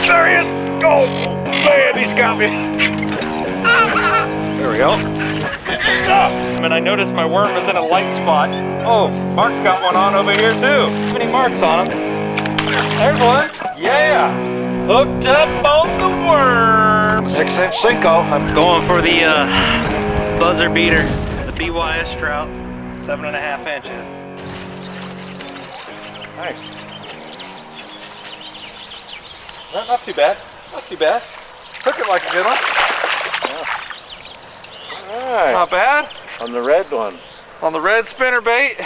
There he is. Oh, man, he's got me. There we go. Good stuff. And I noticed my worm was in a light spot. Oh, Mark's got one on over here too. How many marks on him? There's one. Yeah. Hooked up on the worm. 6-inch Cinco. I'm going for the buzzer beater, the BYS trout, 7.5 inches. Nice. Not too bad. Not too bad. Took it like a good one. All right. Not bad. On the red one. On the red spinnerbait.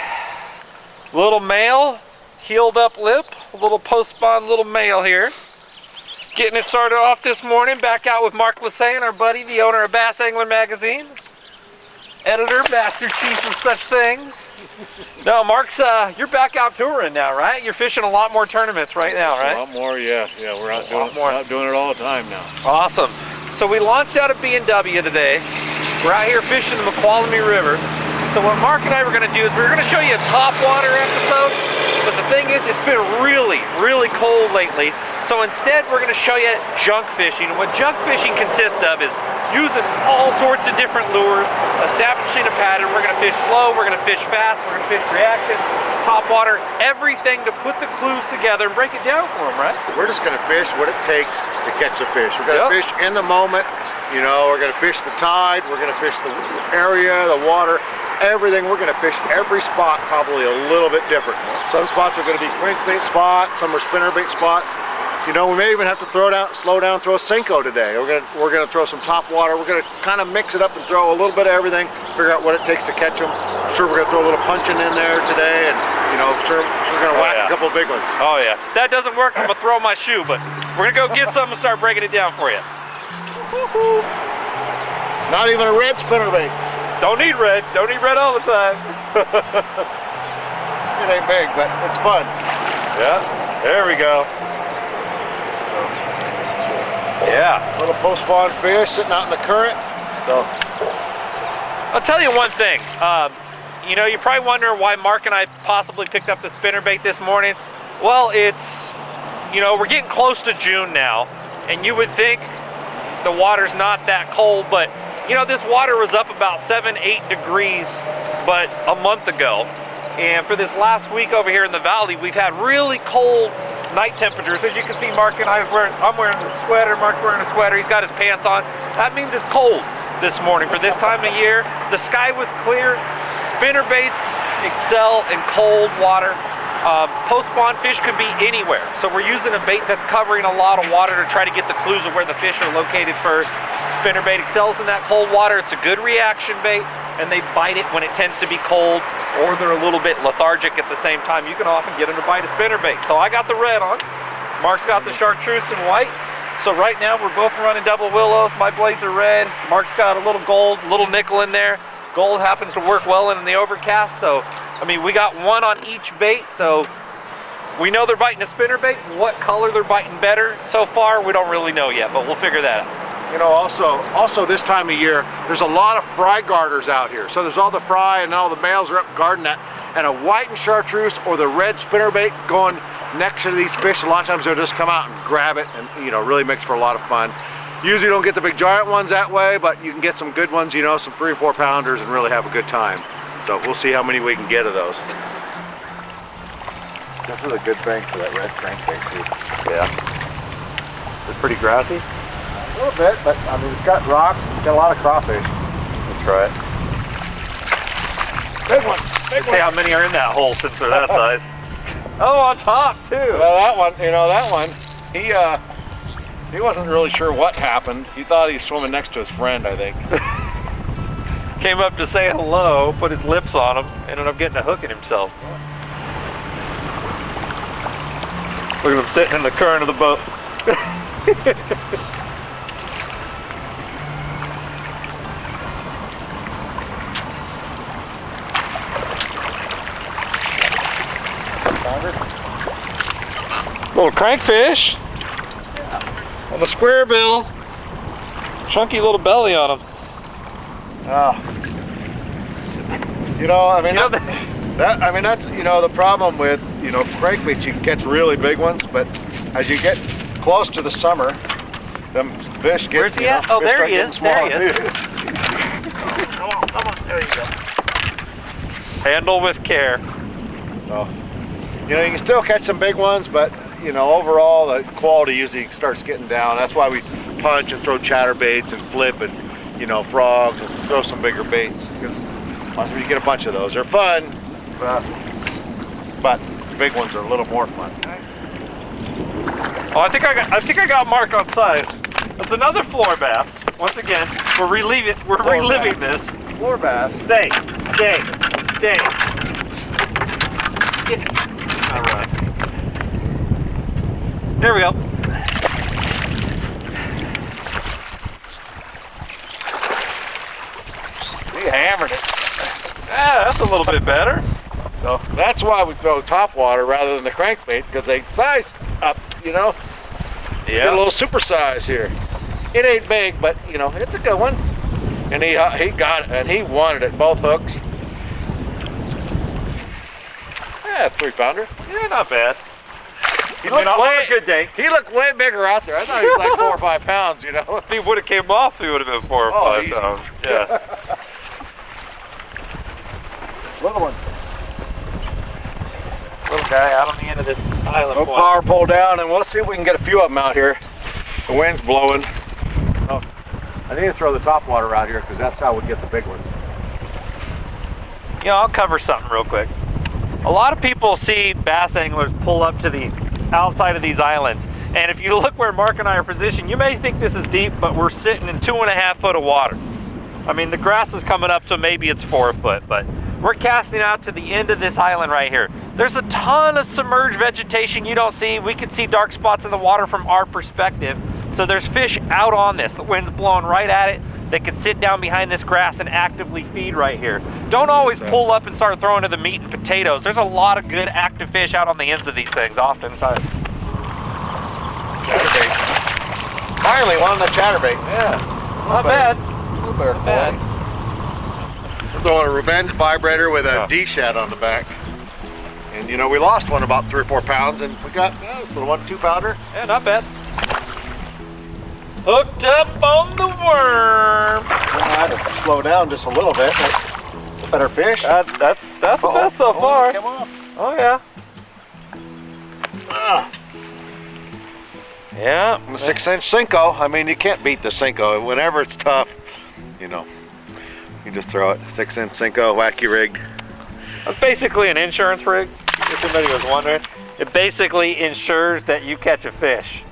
Little male, healed up lip. A little post-spawn little male here. Getting it started off this morning. Back out with Mark Lassagne, our buddy, the owner of Bass Angler Magazine. Editor, master chief of such things. No, Mark's, you're back out touring now, right? You're fishing a lot more tournaments right now, right? A lot more, yeah. Yeah, we're out doing it all the time now. Awesome. So we launched out of B&W today. We're out here fishing the Mokelumne River. So what Mark and I were going to do is we were going to show you a topwater episode, but the thing is, it's been really, really cold lately. So instead, we're going to show you junk fishing. And what junk fishing consists of is using all sorts of different lures, establishing a pattern. We're going to fish slow, we're going to fish fast, we're going to fish reaction, topwater, everything to put the clues together and break it down for them, right? We're just going to fish what it takes to catch the fish. We're going to fish in the moment. You know, we're going to fish the tide, we're going to fish the area, the water, everything. We're going to fish every spot probably a little bit different. Some spots are going to be crankbait spots, some are spinnerbait spots. You know, we may even have to slow down, throw a Cinco today. We're gonna throw some topwater. We're gonna kind of mix it up and throw a little bit of everything, figure out what it takes to catch them. I'm sure we're gonna throw a little punching in there today, and you know, sure we're gonna whack a couple of big ones. Oh yeah, that doesn't work. I'm gonna throw my shoe, but we're gonna go get some and start breaking it down for you. Not even a red spinnerbait. Don't need red. Don't need red all the time. It ain't big, but it's fun. Yeah. There we go. Yeah. Little post-spawn fish sitting out in the current. So I'll tell you one thing. You know, you're probably wondering why Mark and I possibly picked up the spinnerbait this morning. Well, it's, you know, we're getting close to June now, and you would think the water's not that cold, but you know, this water was up about 7-8 degrees but a month ago. And for this last week over here in the valley, we've had really cold night temperatures. As you can see, Mark and I'm wearing a sweater, Mark's wearing a sweater, he's got his pants on. That means it's cold this morning for this time of year. The sky was clear. Spinnerbaits excel in cold water. Post-spawn fish could be anywhere. So we're using a bait that's covering a lot of water to try to get the clues of where the fish are located first. Spinnerbait excels in that cold water. It's a good reaction bait, and they bite it when it tends to be cold, or they're a little bit lethargic at the same time. You can often get them to bite a spinnerbait. So I got the red on. Mark's got the chartreuse and white. So right now we're both running double willows. My blades are red. Mark's got a little gold, a little nickel in there. Gold happens to work well in the overcast. So, I mean, we got one on each bait. So we know they're biting a spinnerbait. What color they're biting better so far, we don't really know yet, but we'll figure that out. you know, also this time of year, there's a lot of fry garters out here. So there's all the fry and all the males are up guarding that. And a white and chartreuse or the red spinnerbait going next to these fish, a lot of times they'll just come out and grab it and, you know, really makes for a lot of fun. Usually don't get the big giant ones that way, but you can get some good ones, you know, some 3 or 4 pounders and really have a good time. So we'll see how many we can get of those. This is a good thing for that red crankbait too. Yeah. It's pretty grassy. A little bit, but I mean, it's got rocks, it's got a lot of crawfish. Let's try it. Big one, big one. See how many are in that hole since they're that size. Oh, on top too. Well, that one, you know, that one, he wasn't really sure what happened. He thought he was swimming next to his friend, I think. Came up to say hello, put his lips on him, ended up getting a hook in himself. Look at him sitting in the current of the boat. Little crankfish. Yeah. On the square bill. Chunky little belly on him. You know, I mean, that's, you know, the problem with, you know, crankbaits, you can catch really big ones, but as you get close to the summer, them fish get. Where's he at? Oh, there he is. There he is. Come on, there you go. Handle with care. So, you know, you can still catch some big ones, but you know, overall the quality usually starts getting down. That's why we punch and throw chatterbaits and flip and, you know, frogs and throw some bigger baits, because once you get a bunch of those, they're fun, but the big ones are a little more fun. Oh, I think I got Mark on size. That's another floor bass. Once again, we're reliving this. Floor bass. Stay. Get it. All right. There we go. We hammered it. Ah, that's a little bit better. So that's why we throw topwater rather than the crankbait, because they size up, you know. Yeah. Get a little super size here. It ain't big, but you know, it's a good one. And he got it, and he wanted it, both hooks. Yeah, 3-pounder. Yeah, not bad. He looked on way, a good day. He looked way bigger out there. I thought he was like 4 or 5 pounds, you know. If he would have came off, he would have been 4 or 5 pounds. Yeah. Little one. Little guy out on the end of this island. We'll power pull down, and we'll see if we can get a few of them out here. The wind's blowing. Oh, I need to throw the topwater out here, because that's how we get the big ones. You know, I'll cover something real quick. A lot of people see bass anglers pull up to the outside of these islands, and if you look where Mark and I are positioned, you may think this is deep, but we're sitting in 2.5 foot of water. I mean, the grass is coming up, so maybe it's 4 foot, but we're casting out to the end of this island right here. There's a ton of submerged vegetation you don't see. We can see dark spots in the water from our perspective. So there's fish out on this. The wind's blowing right at it. They can sit down behind this grass and actively feed right here. Don't always pull up and start throwing to the meat and potatoes. There's a lot of good active fish out on the ends of these things oftentimes. Chatterbait. Finally, one on the chatterbait. Yeah, not bad. Not bad. We're throwing a Rubens vibrator with a D-shad on the back. And you know, we lost one about 3 or 4 pounds, and we got this little 1 2-pounder. Yeah, not bad. Hooked up on the worm. I had to slow down just a little bit. But better fish. That's the best so far. Come on. Oh yeah. Yeah. A 6-inch Cinco. I mean, you can't beat the Cinco. Whenever it's tough, you know, you just throw it. 6-inch Cinco, wacky rig. That's basically an insurance rig. If somebody was wondering, it basically ensures that you catch a fish.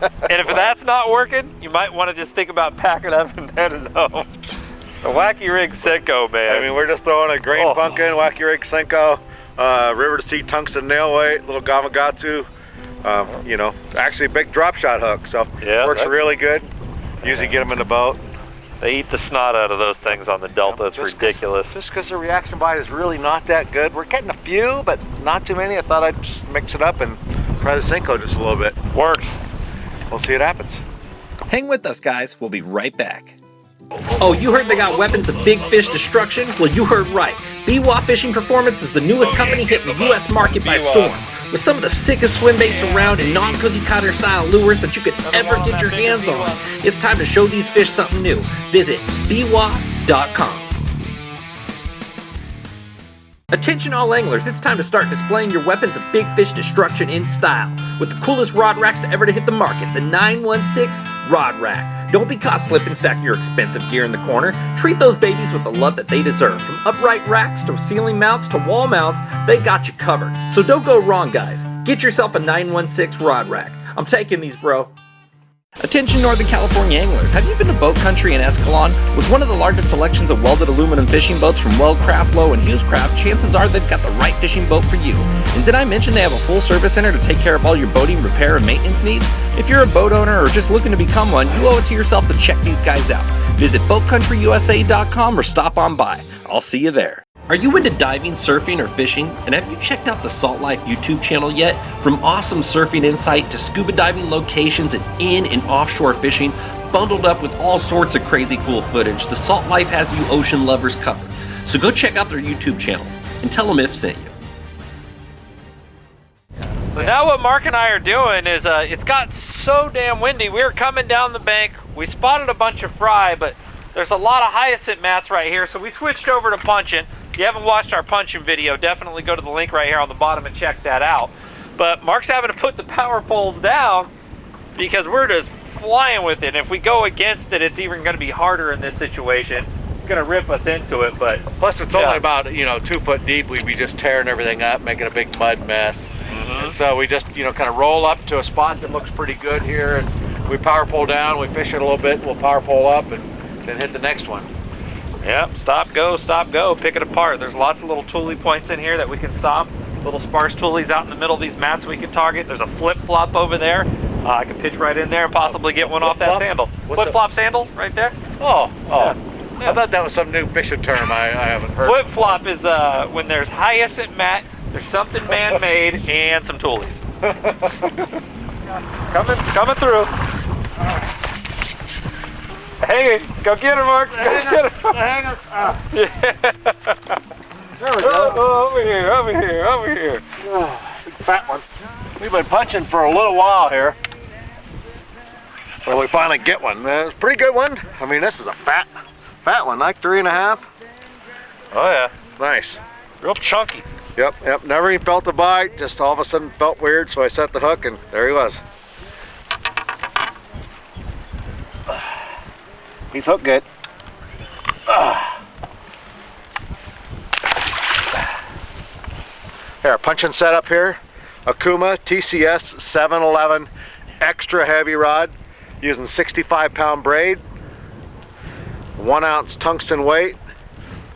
And if that's not working, you might want to just think about packing up and heading home. The wacky rig Cinco, man. I mean, we're just throwing a grain pumpkin, wacky rig Cinco, river to sea tungsten nail weight, little Gamakatsu. You know, actually a big drop shot hook, so yeah, works really good. Usually get them in the boat. They eat the snot out of those things on the Delta. It's ridiculous. Just because the reaction bite is really not that good. We're getting a few, but not too many. I thought I'd just mix it up and try the Cinco just a little bit. Works. We'll see what happens. Hang with us, guys. We'll be right back. Oh, you heard they got weapons of big fish destruction? Well, you heard right. BWA Fishing Performance is the newest company hitting the U.S. market by storm. With some of the sickest swim baits around and non-cookie cutter style lures that you could ever get your hands on. It's time to show these fish something new. Visit bwa.com. Attention all anglers, it's time to start displaying your weapons of big fish destruction in style. With the coolest rod racks to ever to hit the market, the 916 Rod Rack. Don't be caught slipping stacking your expensive gear in the corner. Treat those babies with the love that they deserve. From upright racks to ceiling mounts to wall mounts, they got you covered. So don't go wrong, guys. Get yourself a 916 Rod Rack. I'm taking these, bro. Attention Northern California anglers, have you been to Boat Country in Escalon? With one of the largest selections of welded aluminum fishing boats from Weldcraft, Lowe, and Hughescraft, chances are they've got the right fishing boat for you. And did I mention they have a full service center to take care of all your boating repair and maintenance needs? If you're a boat owner or just looking to become one, you owe it to yourself to check these guys out. Visit BoatCountryUSA.com or stop on by. I'll see you there. Are you into diving, surfing, or fishing? And have you checked out the Salt Life YouTube channel yet? From awesome surfing insight to scuba diving locations and in and offshore fishing, bundled up with all sorts of crazy cool footage, the Salt Life has you ocean lovers covered. So go check out their YouTube channel and tell them if sent you. So now what Mark and I are doing is, it's got so damn windy. We were coming down the bank. We spotted a bunch of fry, but there's a lot of hyacinth mats right here, so we switched over to punching. If you haven't watched our punching video, definitely go to the link right here on the bottom and check that out. But Mark's having to put the power poles down because we're just flying with it. And if we go against it, it's even going to be harder in this situation. It's going to rip us into it, but plus it's only about 2 foot deep. We'd be just tearing everything up, making a big mud mess. And so we just kind of roll up to a spot that looks pretty good here, and we power pole down, we fish it a little bit, we'll power pole up and then hit the next one. Yep, stop, go, pick it apart. There's lots of little toolie points in here that we can stop. Little sparse toolies out in the middle of these mats we can target. There's a flip-flop over there. I can pitch right in there and possibly get one off that sandal. Flip-flop sandal right there. Oh. I thought that was some new fishing term I haven't heard. Flip-flop is when there's hyacinth mat, there's something man-made, and some toolies. coming through. Hang it. Go get her, Mark. Go get her. Hang it. Yeah. There we go. Over here. Oh, big fat ones. We've been punching for a little while here. Well, we finally get one. It's a pretty good one. I mean, this is a fat one, like 3.5. Oh yeah. Nice. Real chunky. Yep. Never even felt a bite. Just all of a sudden felt weird, so I set the hook, and there he was. He's hooked good. Here, our punching setup here. Akuma TCS 711 extra heavy rod using 65-pound braid, 1 ounce tungsten weight,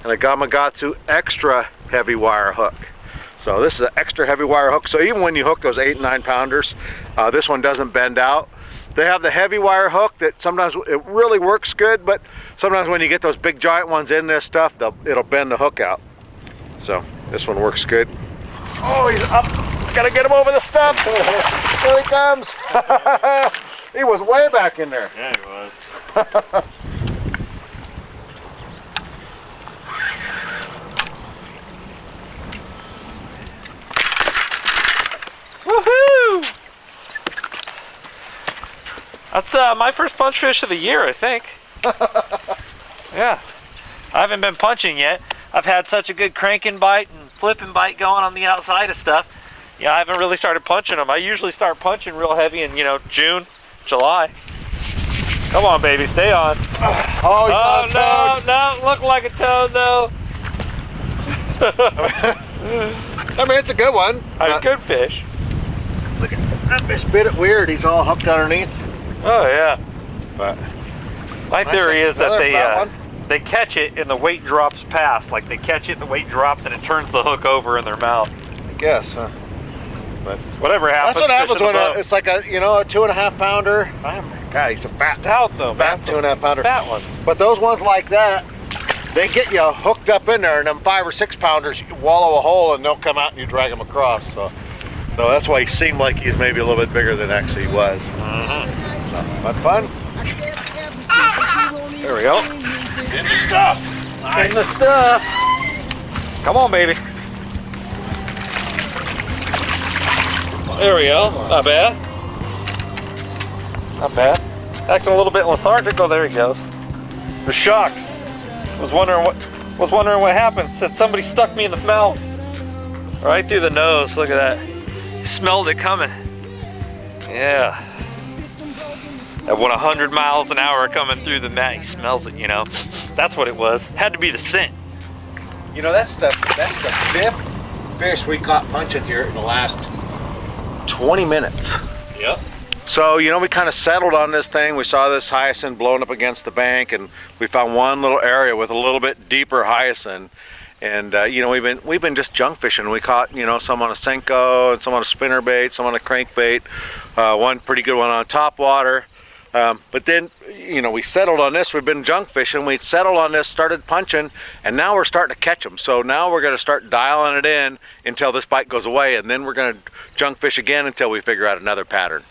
and a Gamakatsu extra heavy wire hook. So this is an extra heavy wire hook. So even when you hook those 8 and 9 pounders, this one doesn't bend out. They have the heavy wire hook that sometimes it really works good, but sometimes when you get those big giant ones in this stuff, it'll bend the hook out. So this one works good. Oh, he's up. Gotta get him over the stump. Here he comes. He was way back in there. Yeah, he was. Woohoo! That's my first punch fish of the year, I think. Yeah. I haven't been punching yet. I've had such a good cranking bite and flipping bite going on the outside of stuff. Yeah, I haven't really started punching them. I usually start punching real heavy in, June, July. Come on, baby, stay on. Oh, no, look like a toad though. I mean, it's a good one. A good fish. Look at that fish bit it weird. He's all hooked underneath. Oh yeah. But my theory is that another they catch it and the weight drops past. Like they catch it, the weight drops, and it turns the hook over in their mouth. I guess, huh? But whatever happens. that's what happens when it's like a 2.5 pounder. God, he's a fat stout though, man. Fat 2.5 pounder. Fat ones. But those ones like that, they get you hooked up in there, and them 5 or 6 pounders, you wallow a hole and they'll come out and you drag them across. So that's why he seemed like he's maybe a little bit bigger than actually he was. So that's fun. There we go. In the stuff. Nice. In the stuff. Come on, baby. There we go. Not bad. Not bad. Acting a little bit lethargic. Oh, there he goes. Was shocked. Was wondering what happened. Said somebody stuck me in the mouth. Right through the nose. Look at that. Smelled it coming. Yeah. At 100 miles an hour coming through the mat, he smells it, That's what it was. Had to be the scent. That's the 5th fish we caught punching here in the last 20 minutes. Yep. So, we kind of settled on this thing. We saw this hyacinth blowing up against the bank, and we found one little area with a little bit deeper hyacinth. And we've been just junk fishing. We caught some on a Senko and some on a spinnerbait, some on a crankbait, one pretty good one on Topwater. But then we settled on this. We've been junk fishing. We settled on this, started punching, and now we're starting to catch them. So now we're going to start dialing it in until this bite goes away, and then we're going to junk fish again until we figure out another pattern.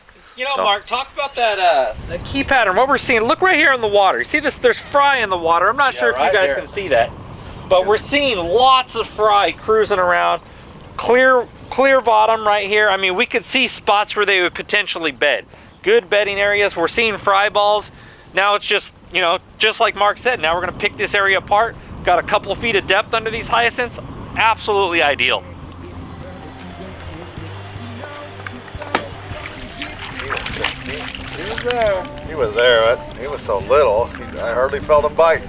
Mark, talk about that key pattern. What we're seeing. Look right here in the water. You see this? There's fry in the water. I'm not sure if you guys can see that. But we're seeing lots of fry cruising around, clear clear bottom right here. I mean, we could see spots where they would potentially bed. Good bedding areas. We're seeing fry balls. Now it's just, you know, just like Mark said, now we're gonna pick this area apart. Got a couple of feet of depth under these hyacinths. Absolutely ideal. He was there. He was there. He was so little, I hardly felt him bite.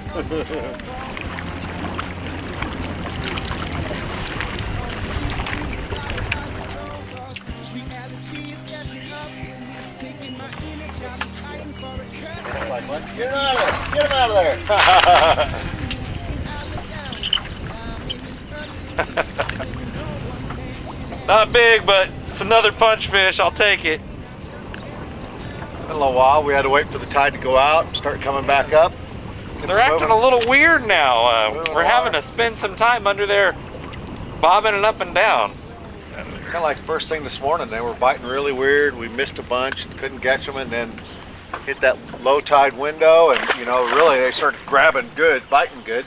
Get him out of there! Get him out of there! Not big, but it's another punch fish. I'll take it. Been a little while. We had to wait for the tide to go out and start coming back up. They're acting a little weird now. We're having to spend some time under there bobbing and up and down. Kind of like first thing this morning, they were biting really weird. We missed a bunch, couldn't catch them, and then hit that low tide window, and you know, really they started grabbing good, biting good.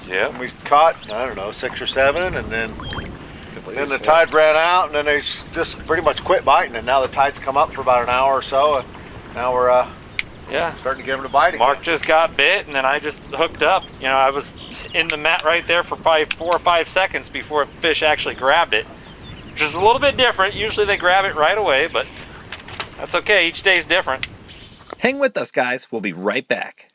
Yeah. And we caught, I don't know, 6 or 7, and then the tide ran out, and then they just pretty much quit biting. And now the tide's come up for about an hour or so, and now we're starting to get them to bite again. Mark just got bit, and then I just hooked up. You know, I was in the mat right there for probably 4 or 5 seconds before a fish actually grabbed it, which is a little bit different. Usually they grab it right away, but that's okay. Each day's different. Hang with us, guys. We'll be right back.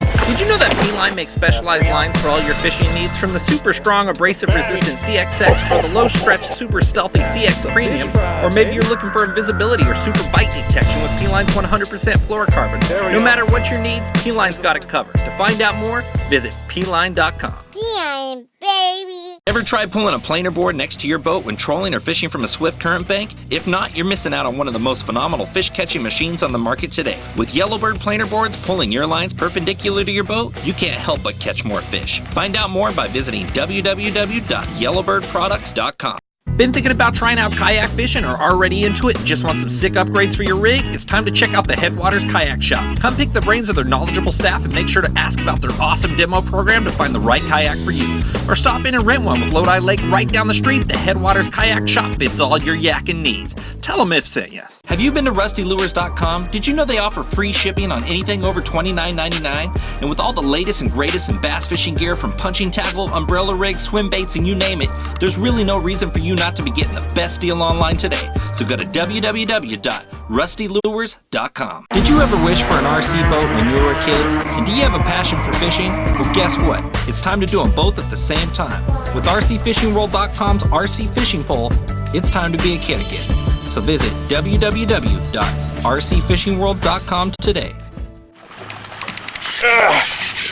Did you know that P-Line makes specialized lines for all your fishing needs, from the super strong abrasive resistant CXX or the low stretch super stealthy CX Premium? Or maybe you're looking for invisibility or super bite detection with P-Line's 100% fluorocarbon. No matter what your needs, P-Line's got it covered. To find out more, visit P-Line.com. P-Line, baby. Ever tried pulling a planer board next to your boat when trolling or fishing from a swift current bank? If not, you're missing out on one of the most phenomenal fish catching machines on the market today. With Yellowbird planer boards pulling your lines perpendicular to your boat, you can't help but catch more fish. Find out more by visiting www.yellowbirdproducts.com. Been thinking about trying out kayak fishing or already into it and just want some sick upgrades for your rig? It's time to check out the Headwaters Kayak Shop. Come pick the brains of their knowledgeable staff and make sure to ask about their awesome demo program to find the right kayak for you. Or stop in and rent one with Lodi Lake right down the street. The Headwaters Kayak Shop fits all your yakking needs. Tell them if sent ya. Have you been to rustylures.com? Did you know they offer free shipping on anything over $29.99? And with all the latest and greatest in bass fishing gear, from punching tackle, umbrella rigs, swim baits, and you name it, there's really no reason for you not to be getting the best deal online today. So go to www.rustylures.com. Did you ever wish for an RC boat when you were a kid? And do you have a passion for fishing? Well, guess what? It's time to do them both at the same time. With RCFishingWorld.com's RC Fishing Pole, it's time to be a kid again. So visit www.rcfishingworld.com today.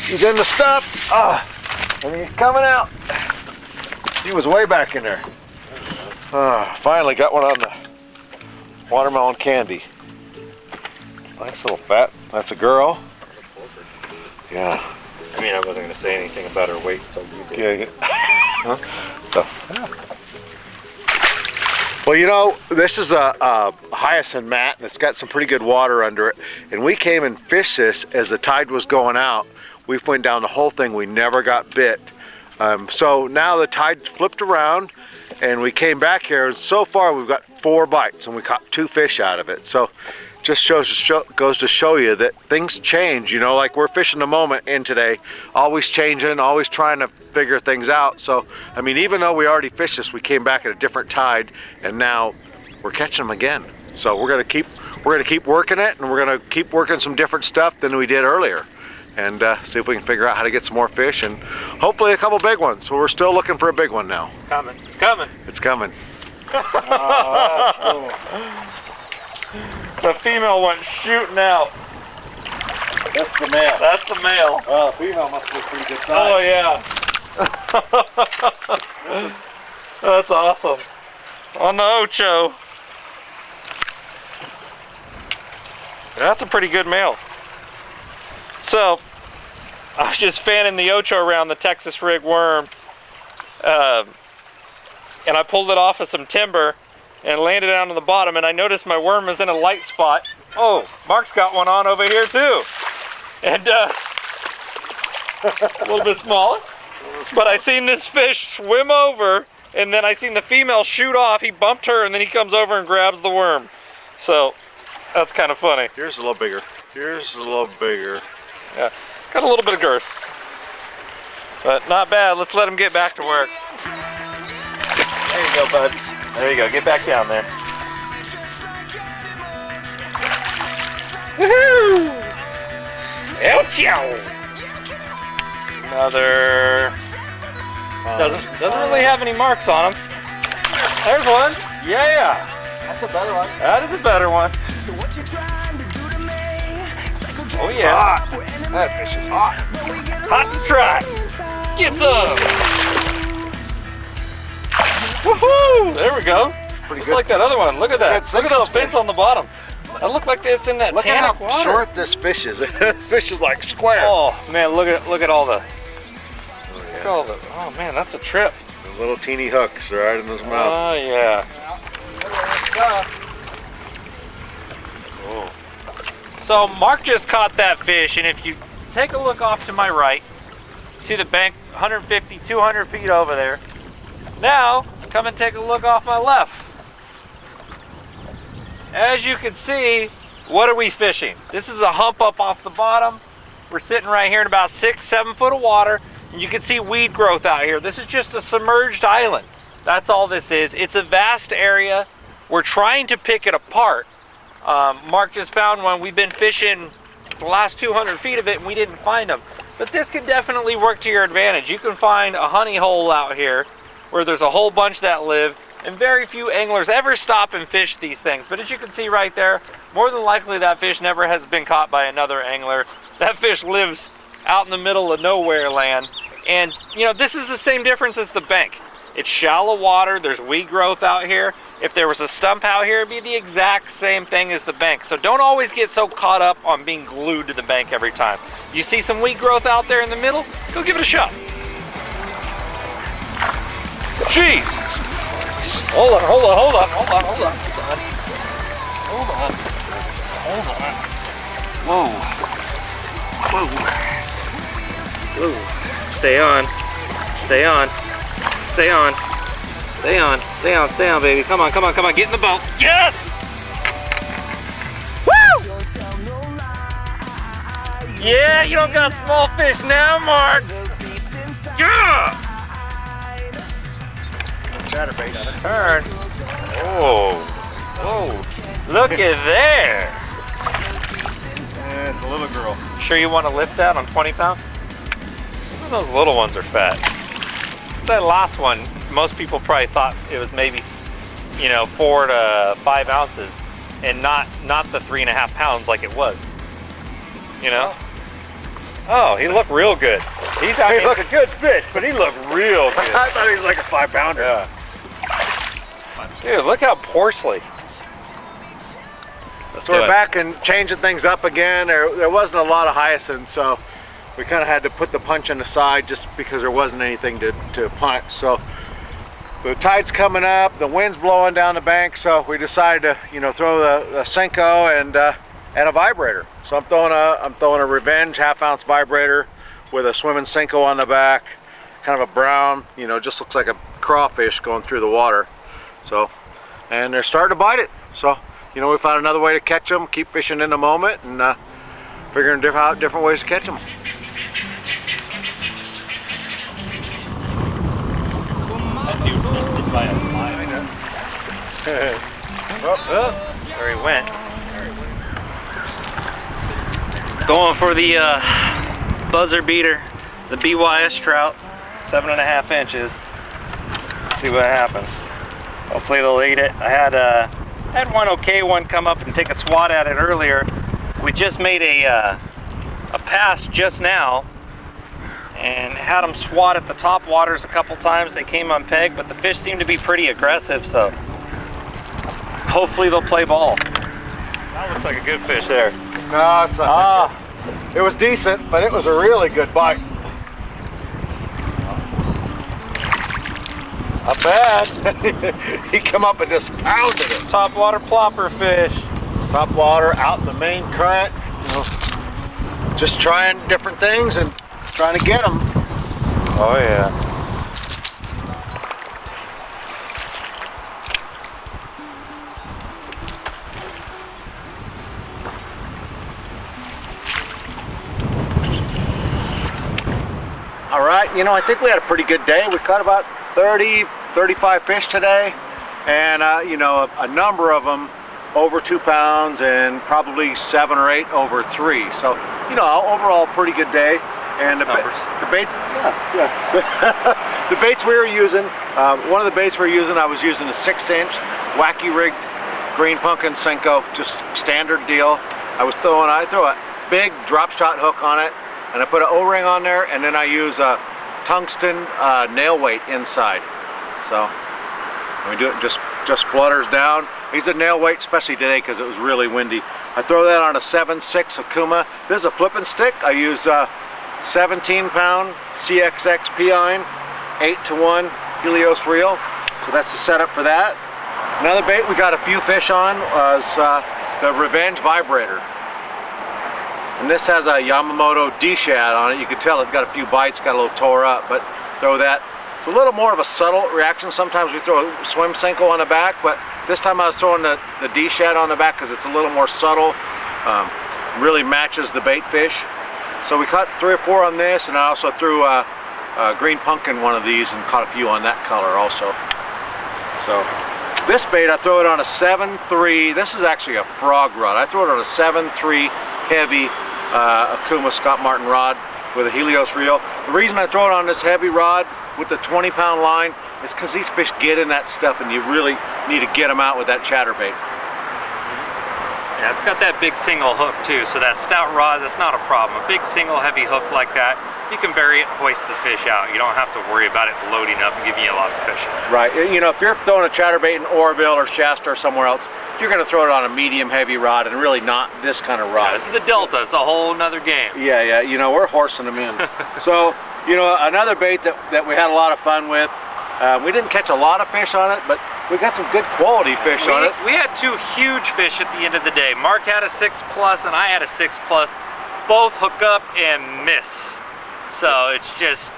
He's in the stuff, and he's coming out. He was way back in there. Finally got one on the watermelon candy. Nice little fat. That's a girl. Yeah. I mean, I wasn't going to say anything about her weight until you did. Yeah. Huh? So. Yeah. Well, you know, this is a hyacinth mat, and it's got some pretty good water under it. And we came and fished this as the tide was going out. We went down the whole thing. We never got bit. So now the tide flipped around, and we came back here. And so far, we've got 4 bites, and we caught 2 fish out of it. So just goes to show you that things change. You know, like we're fishing the moment in today, always changing, always trying to figure things out. So, I mean, even though we already fished this, we came back at a different tide, and now we're catching them again. So we're gonna keep working it, and we're gonna keep working some different stuff than we did earlier, and see if we can figure out how to get some more fish, and hopefully a couple big ones. So we're still looking for a big one now. It's coming. It's coming. It's coming. Oh, the female went shooting out. That's the male. That's the male. Well, the female must be a pretty good size. Oh yeah. That's awesome. On the Ocho. That's a pretty good male. So, I was just fanning the Ocho around the Texas rig worm, and I pulled it off of some timber and landed down on the bottom, and I noticed my worm was in a light spot. Oh, Mark's got one on over here too. And a little bit smaller. But I seen this fish swim over and then I seen the female shoot off. He bumped her, and then he comes over and grabs the worm. So that's kind of funny. Here's a little bigger. Here's a little bigger. Yeah, got a little bit of girth, but not bad. Let's let him get back to work. There you go, bud. There you go. Get back down there. Woohoo! Ouchie! Another. Doesn't really have any marks on them. There's one. Yeah. That's a better one. That is a better one. Oh yeah. Hot. That fish is hot. Hot to try. Get some. Woohoo! There we go. Pretty Just good. like that other one. Look at that. Good Look at those fins on the bottom. That look like it's in that Look at tannic how water. short this fish is. Fish is like square. Oh man, look at all the. Look at all the. Oh man, that's a trip. The little teeny hooks right in his mouth. Oh yeah. Oh. So Mark just caught that fish, and if you take a look off to my right, see the bank 150, 200 feet over there. Now, come and take a look off my left. As you can see, what are we fishing? This is a hump up off the bottom. We're sitting right here in about 6-7 foot of water, and you can see weed growth out here. This is just a submerged island. That's all this is. It's a vast area. We're trying to pick it apart. Mark just found one. We've been fishing the last 200 feet of it, and we didn't find them. But this can definitely work to your advantage. You can find a honey hole out here where there's a whole bunch that live, and very few anglers ever stop and fish these things. But as you can see right there, more than likely that fish never has been caught by another angler. That fish lives out in the middle of nowhere land. And you know, this is the same difference as the bank. It's shallow water, there's weed growth out here. If there was a stump out here, it'd be the exact same thing as the bank. So don't always get so caught up on being glued to the bank every time. You see some weed growth out there in the middle? Go give it a shot. Jeez! Hold on. Whoa. Stay on, baby. Come on. Get in the boat. Yes! Woo! Yeah, you don't got small fish now, Mark. Yeah! Spinnerbait on it. Turn. Whoa. Look at there. Yeah, it's a little girl. Sure you want to lift that on 20 pound? Even those little ones are fat. That last one, most people probably thought it was maybe, 4 to 5 ounces, and not the 3.5 pounds like it was. Oh, he looked real good. He's a good fish, but he looked real good. I thought he was like a 5-pounder. Yeah. Dude, look how porcely. So we're back and changing things up again. There wasn't a lot of hyacinth, so we kind of had to put the punch on the side just because there wasn't anything to punch. So the tide's coming up, the wind's blowing down the bank, so we decided to throw the Senko and a vibrator. So I'm throwing a Revenge 1/2 ounce vibrator with a swimming Senko on the back, kind of a brown, just looks like a crawfish going through the water. So, and they're starting to bite it. So, we found another way to catch them, keep fishing in the moment, and figuring out different ways to catch them. That dude missed it by a mile. There he went. Going for the buzzer beater, the BYS trout, 7.5 inches. Let's see what happens. Hopefully they'll eat it. I had one okay one come up and take a swat at it earlier. We just made a pass just now and had them swat at the top waters a couple times. They came on peg, but the fish seemed to be pretty aggressive, so hopefully they'll play ball. That looks like a good fish there. No, it's not. It was decent, but it was a really good bite. Not bad. He come up and just pounded it. Top water plopper fish. Top water, out in the main current. Just trying different things and trying to get them. Oh yeah. All right, you know, I think we had a pretty good day. We caught about 30, 35 fish today, and you know, a number of them over 2 pounds and probably 7 or 8 over 3. So, you know, overall pretty good day. And the baits, the baits we were using, one of the baits we were using, I was using a 6-inch wacky rig green pumpkin Senko, just standard deal. I throw a big drop shot hook on it, and I put an O-ring on there, and then I use a tungsten nail weight inside. So we do it, just flutters down. These are nail weight, especially today because it was really windy. I throw that on a 7.6 Akuma. This is a flipping stick. I use 17-pound CXX P-Ine, 8-to-1 Helios reel. So that's the setup for that. Another bait we got a few fish on was the Revenge Vibrator. And this has a Yamamoto D-shad on it. You can tell it got a few bites, got a little tore up, but throw that. It's a little more of a subtle reaction. Sometimes we throw a swim Senko on the back, but this time I was throwing the D-shad on the back because it's a little more subtle. Really matches the bait fish. So we caught 3 or 4 on this, and I also threw a green pumpkin one of these and caught a few on that color also. So this bait, I throw it on a 7.3. This is actually a frog rod. I throw it on a 7.3 heavy Akuma Scott Martin rod with a Helios reel. The reason I throw it on this heavy rod with the 20-pound line is because these fish get in that stuff, and you really need to get them out with that chatterbait. Yeah, it's got that big single hook too, so that stout rod, that's not a problem. A big single heavy hook like that, you can bury it and hoist the fish out. You don't have to worry about it loading up and giving you a lot of cushion. Right, you know, if you're throwing a chatterbait in Oroville or Shasta or somewhere else, you're going to throw it on a medium heavy rod and really not this kind of rod. Yeah, this is the Delta, it's a whole nother game. Yeah, you know, we're horsing them in. So, you know, another bait that we had a lot of fun with, we didn't catch a lot of fish on it, but we got some good quality fish on it. We had 2 huge fish at the end of the day. Mark had a 6+ and I had a 6+. Both hook up and miss. So it's just,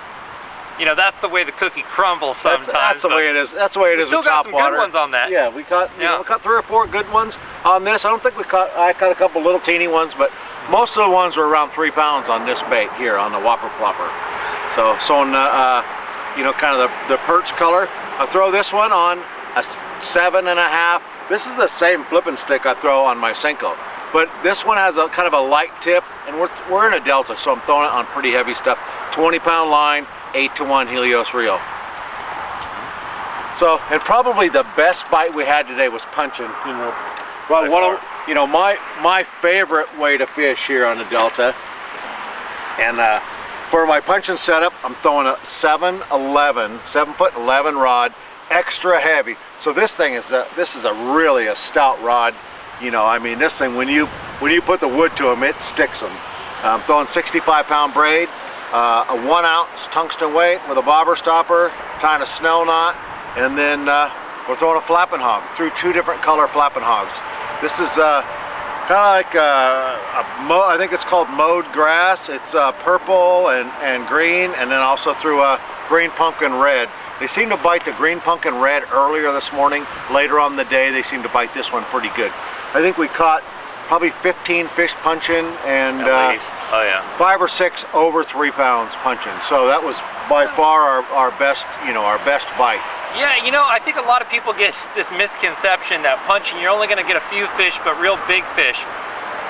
you know, that's the way the cookie crumbles sometimes. That's the way it is. That's the way it is with Topwater. We still got some good ones on that. Yeah, we caught, you know, we caught 3 or 4 good ones on this. I don't think I caught a couple little teeny ones, but most of the ones were around 3 pounds on this bait here on the Whopper Plopper. So on you know, kind of the perch color. I throw this one on a 7.5. This is the same flipping stick I throw on my Senko, but this one has a kind of a light tip, and we're in a Delta, so I'm throwing it on pretty heavy stuff. 20-pound line, 8-to-1 Helios reel. So, and probably the best bite we had today was punching. You know, well, one of, you know, my favorite way to fish here on the Delta, and for my punching setup, I'm throwing a 7'11" rod, extra heavy. So this thing is this is really a stout rod. You know, I mean, this thing, when you put the wood to them, it sticks them. I'm throwing 65-pound braid, a 1-ounce tungsten weight with a bobber stopper, tying a snell knot, and then we're throwing a flapping hog through 2 different color flapping hogs. This is kind of like I think it's called mowed grass. It's purple and green, and then also through a green pumpkin red. They seem to bite the green pumpkin red earlier this morning. Later on in the day, they seem to bite this one pretty good. I think we caught probably 15 fish punching, and at least. Oh, yeah. 5 or 6 over 3 pounds punching. So that was by far our best, you know, our best bite. Yeah, you know, I think a lot of people get this misconception that punching, you're only going to get a few fish, but real big fish.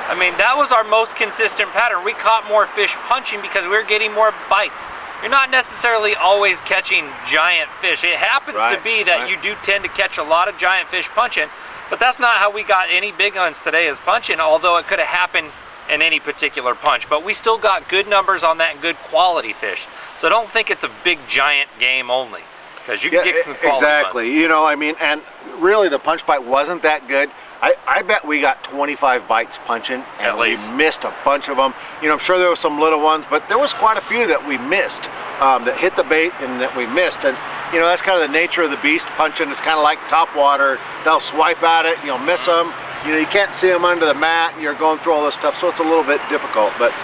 I mean, that was our most consistent pattern. We caught more fish punching because we were getting more bites. You're not necessarily always catching giant fish. It happens to be that you do tend to catch a lot of giant fish punching, but that's not how we got any big ones today as punching, although it could have happened in any particular punch. But we still got good numbers on that and good quality fish. So don't think it's a big giant game only, because you can get some quality exactly. Ones. You know, I mean, and really the punch bite wasn't that good. I bet we got 25 bites punching, and we missed a bunch of them. You know, I'm sure there were some little ones, but there was quite a few that we missed, that hit the bait and that we missed. And you know, that's kind of the nature of the beast punching. It's kind of like Topwater. They'll swipe at it, you'll miss them. You know, you can't see them under the mat, and you're going through all this stuff, so it's a little bit difficult. But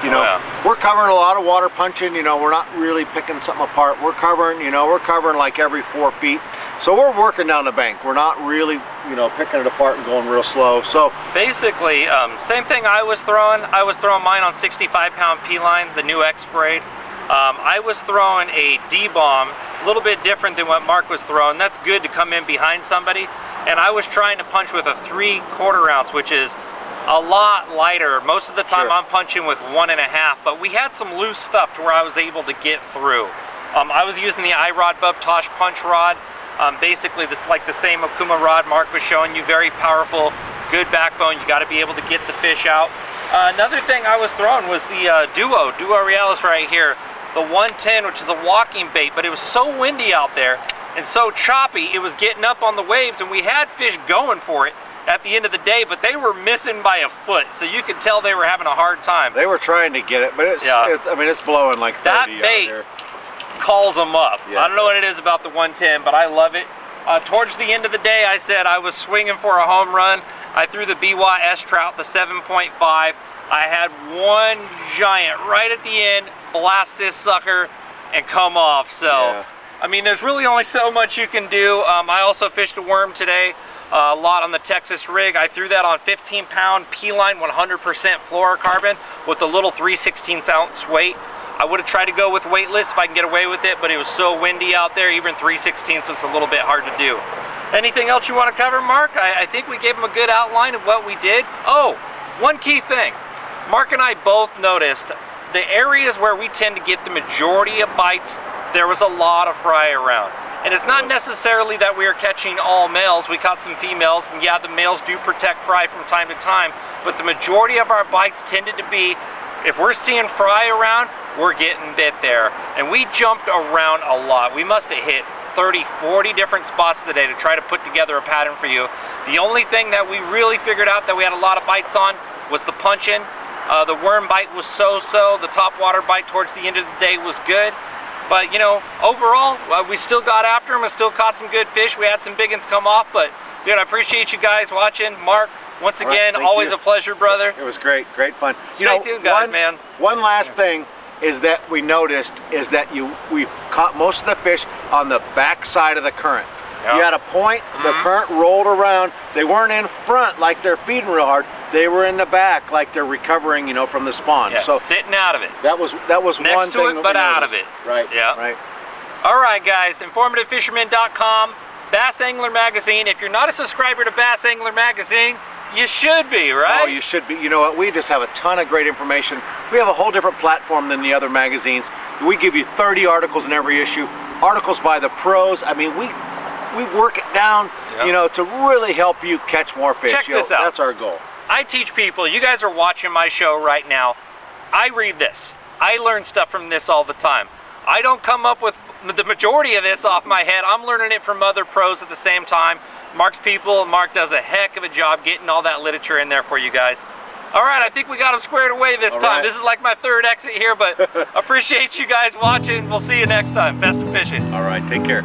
you know, we're covering a lot of water punching. You know, we're not really picking something apart. We're covering, you know, we're covering like every 4 feet. So we're working down the bank. We're not really, you know, picking it apart and going real slow. So basically, same thing I was throwing. I was throwing mine on 65-pound P-line, the new X braid. I was throwing a D-bomb, a little bit different than what Mark was throwing. That's good to come in behind somebody. And I was trying to punch with a 3/4 ounce, which is a lot lighter. Most of the time I'm punching with 1.5, but we had some loose stuff to where I was able to get through. I was using the iRod Bub Tosh punch rod. Basically this like the same Okuma rod Mark was showing you, very powerful, good backbone. You got to be able to get the fish out. Another thing I was throwing was the Duo Realis right here, the 110, which is a walking bait, but it was so windy out there and so choppy, it was getting up on the waves, and we had fish going for it at the end of the day, but they were missing by a foot, so you could tell they were having a hard time. They were trying to get it, but it's I mean, it's blowing like 30 that bait out there. Calls them up. Yeah. I don't know what it is about the 110, but I love it. Towards the end of the day, I said I was swinging for a home run. I threw the BYS trout, the 7.5. I had one giant right at the end, blast this sucker and come off. So, I mean, there's really only so much you can do. I also fished a worm today, a lot on the Texas rig. I threw that on 15-pound P-line, 100% fluorocarbon with a little 3/16 ounce weight. I would have tried to go with weightless if I can get away with it, but it was so windy out there, even 3/16 was a little bit hard to do. Anything else you want to cover, Mark? I think we gave him a good outline of what we did. Oh, one key thing. Mark and I both noticed the areas where we tend to get the majority of bites, there was a lot of fry around. And it's not necessarily that we are catching all males. We caught some females, and yeah, the males do protect fry from time to time, but the majority of our bites tended to be, if we're seeing fry around, we're getting bit there. And we jumped around a lot. We must have hit 30, 40 different spots today to try to put together a pattern for you. The only thing that we really figured out that we had a lot of bites on was the punch-in. The worm bite was so-so. The topwater bite towards the end of the day was good. But, you know, overall, we still got after them and still caught some good fish. We had some big ones come off, but, dude, I appreciate you guys watching. Mark, once again, always a pleasure, brother. It was great, great fun. Stay tuned, guys, man. One last thing is that we noticed is that we've caught most of the fish on the back side of the current. You had a point, the current rolled around. They weren't in front like they're feeding real hard. They were in the back like they're recovering, you know, from the spawn. Yeah, so sitting out of it. That was next one to thing it, but out of it. Right. Yeah. Right. All right, guys. InformativeFisherman.com, Bass Angler Magazine. If you're not a subscriber to Bass Angler Magazine, you should be, right? Oh, you should be. You know what? We just have a ton of great information. We have a whole different platform than the other magazines. We give you 30 articles in every issue, articles by the pros. I mean, we work it down, you know, to really help you catch more fish. Check this out. That's our goal. I teach people, you guys are watching my show right now. I read this. I learn stuff from this all the time. I don't come up with the majority of this off my head. I'm learning it from other pros at the same time. Mark's people, Mark does a heck of a job getting all that literature in there for you guys. All right, I think we got them squared away this time. This is like my third exit here, but appreciate you guys watching. We'll see you next time. Best of fishing. All right, take care.